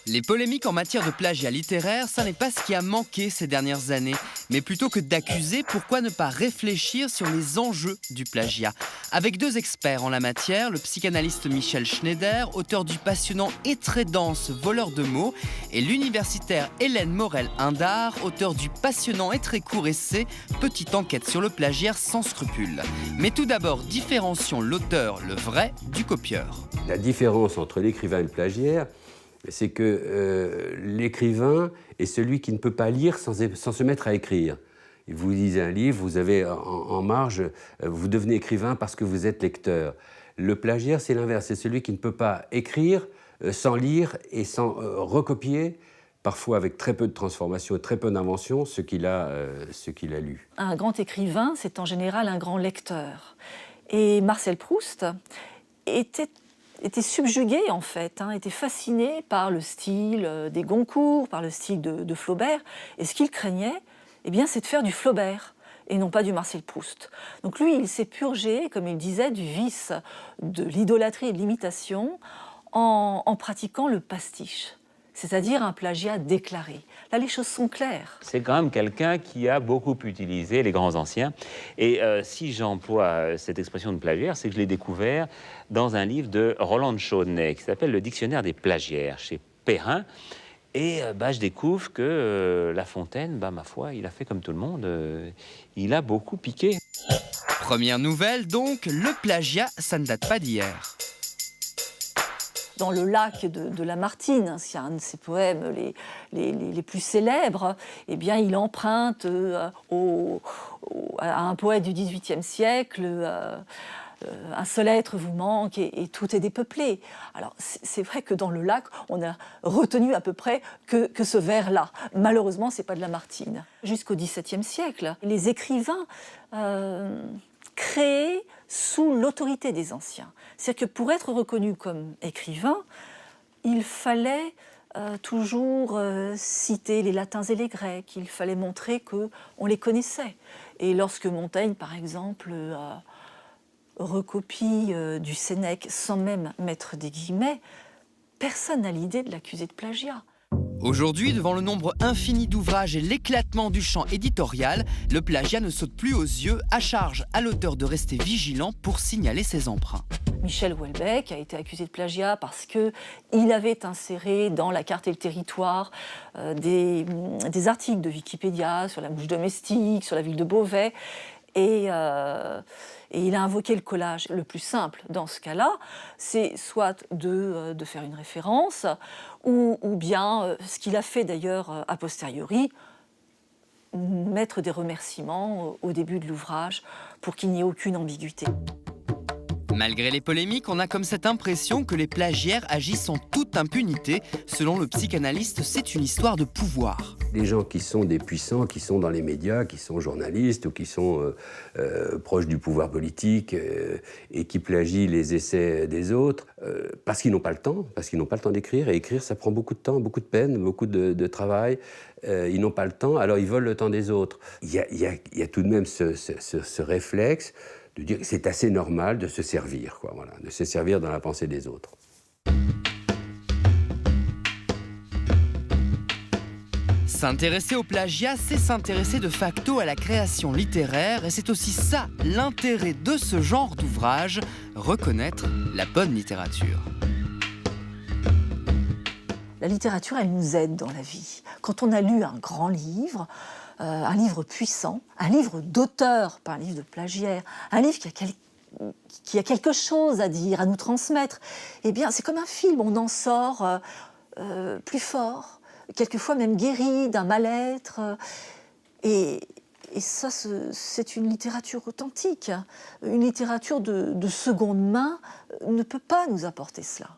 Les polémiques en matière de plagiat littéraire, ça n'est pas ce qui a manqué ces dernières années. Mais plutôt que d'accuser, pourquoi ne pas réfléchir sur les enjeux du plagiat? Avec deux experts en la matière, le psychanalyste Michel Schneider, auteur du passionnant et très dense Voleur de mots, et l'universitaire Hélène Morel-Indard, auteur du passionnant et très court essai Petite enquête sur le plagiat sans scrupules. Mais tout d'abord, différencions l'auteur, le vrai, du copieur. La différence entre l'écrivain et le plagiaire, c'est que l'écrivain est celui qui ne peut pas lire sans se mettre à écrire. Et vous lisez un livre, vous avez en marge, vous devenez écrivain parce que vous êtes lecteur. Le plagiaire, c'est l'inverse, c'est celui qui ne peut pas écrire sans lire et sans recopier, parfois avec très peu de transformation, très peu d'invention, ce qu'il a lu. Un grand écrivain, c'est en général un grand lecteur. Et Marcel Proust était subjugué, en fait, était fasciné par le style des Goncourt, par le style de Flaubert. Et ce qu'il craignait, c'est de faire du Flaubert et non pas du Marcel Proust. Donc lui, il s'est purgé, comme il disait, du vice de l'idolâtrie et de l'imitation en pratiquant le pastiche, c'est-à-dire un plagiat déclaré. Là, les choses sont claires. C'est quand même quelqu'un qui a beaucoup utilisé les grands anciens. Et si j'emploie cette expression de plagiaire, c'est que je l'ai découvert dans un livre de Roland de Chaudenay qui s'appelle « Le dictionnaire des plagiaires » chez Perrin. Et je découvre que La Fontaine, ma foi, il a fait comme tout le monde, il a beaucoup piqué. Première nouvelle donc, le plagiat, ça ne date pas d'hier. Dans Le Lac de Lamartine, c'est un de ses poèmes les plus célèbres, il emprunte à un poète du XVIIIe siècle un seul être vous manque et tout est dépeuplé. Alors c'est vrai que dans Le Lac, on a retenu à peu près que ce vers-là. Malheureusement, c'est pas de Lamartine. Jusqu'au XVIIe siècle, les écrivains créés sous l'autorité des anciens. C'est-à-dire que pour être reconnu comme écrivain, il fallait toujours citer les latins et les grecs, il fallait montrer qu'on les connaissait. Et lorsque Montaigne, par exemple, recopie du Sénèque sans même mettre des guillemets, personne n'a l'idée de l'accuser de plagiat. Aujourd'hui, devant le nombre infini d'ouvrages et l'éclatement du champ éditorial, le plagiat ne saute plus aux yeux, à charge à l'auteur de rester vigilant pour signaler ses emprunts. Michel Houellebecq a été accusé de plagiat parce qu'il avait inséré dans La Carte et le Territoire des articles de Wikipédia sur la mouche domestique, sur la ville de Beauvais. Et il a invoqué le collage. Le plus simple dans ce cas-là, c'est soit de faire une référence, ou bien, ce qu'il a fait d'ailleurs a posteriori, mettre des remerciements au début de l'ouvrage pour qu'il n'y ait aucune ambiguïté. Malgré les polémiques, on a comme cette impression que les plagiaires agissent en toute impunité. Selon le psychanalyste, c'est une histoire de pouvoir. Les gens qui sont des puissants, qui sont dans les médias, qui sont journalistes ou qui sont proches du pouvoir politique et qui plagient les essais des autres, parce qu'ils n'ont pas le temps, d'écrire. Et écrire, ça prend beaucoup de temps, beaucoup de peine, beaucoup de travail. Ils n'ont pas le temps, alors ils volent le temps des autres. Il y a tout de même ce réflexe de dire que c'est assez normal de se servir, de se servir dans la pensée des autres. S'intéresser au plagiat, c'est s'intéresser de facto à la création littéraire, et c'est aussi ça l'intérêt de ce genre d'ouvrage, reconnaître la bonne littérature. La littérature, elle nous aide dans la vie. Quand on a lu un grand livre, un livre puissant, un livre d'auteur, pas un livre de plagiaire, un livre qui a quelque chose à dire, à nous transmettre, c'est comme un film, on en sort plus fort, quelquefois même guéri d'un mal-être. Et ça, c'est une littérature authentique. Une littérature de seconde main ne peut pas nous apporter cela.